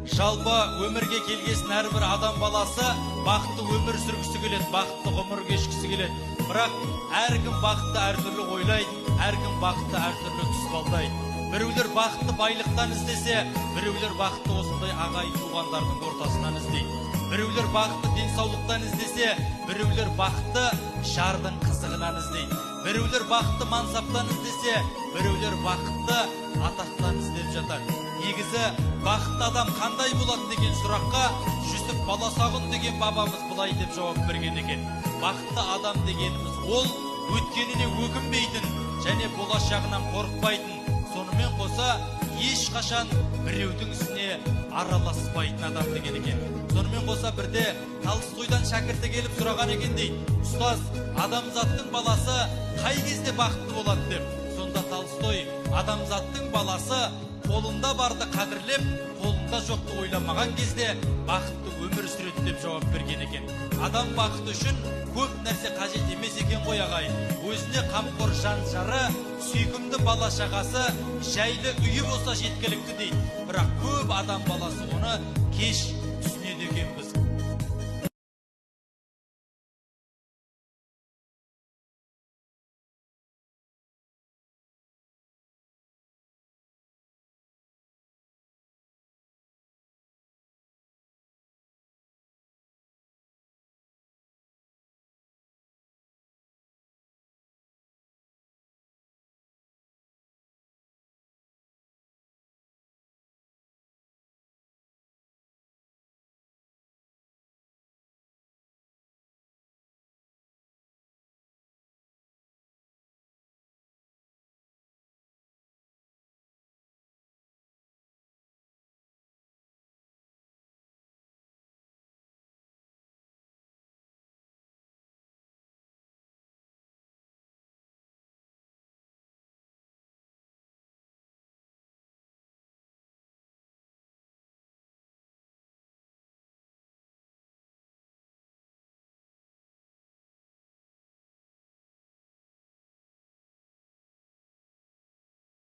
Жалпы өмірге келгесін әрбір адам баласы бақытты өмір сүргісі келеді, бақытты ғұмыр кешкісі келеді. Бірақ әркім бақытты әртүрлі ойлайды, әркім бақытты әртүрлі тұспалдайды. Біреулер бақытты байлықтан іздесе, біреулер бақытты осындай ағайын туғандардың ортасынан іздейді. Біреулер бақытты денсаулықтан іздесе, біреулер бақытты жардың қызығынан іздейді. Біреулер бақытты мансаптан іздесе, біреулер бақытты атақтан іздеп жатыр. Негізі бақытты адам қандай болады деген сұраққа Жүсіп Баласағұн деген бабамыз былай деп жауап берген екен. Бақытты адам дегеніміз ол өткеніне өкінбейтін және болашағынан қорықпайтын, сонымен қоса ешқашан біреудің ісіне араласпайтын адам деген екен. Сонымен қоса бірде Толстойдан шәкірті келіп сұраған екен дейді: ұстаз, адамзаттың баласы қай кезде бақытты болады деп. Сонда Толстой: адамзаттың баласы қолында барды қадірлеп, қолында жоқты ойламаған кезде бақытты өмір сүреді деп жауап берген екен. Адам бақыты үшін көп нәрсе қажет емес екен ғой ағайын. Өзіне қамқор жан жары, сүйкімді бала шағасы, жайлы үйі болса жеткілікті дейді. Бірақ көп адам баласы оны кеш түсінеді екенбіз.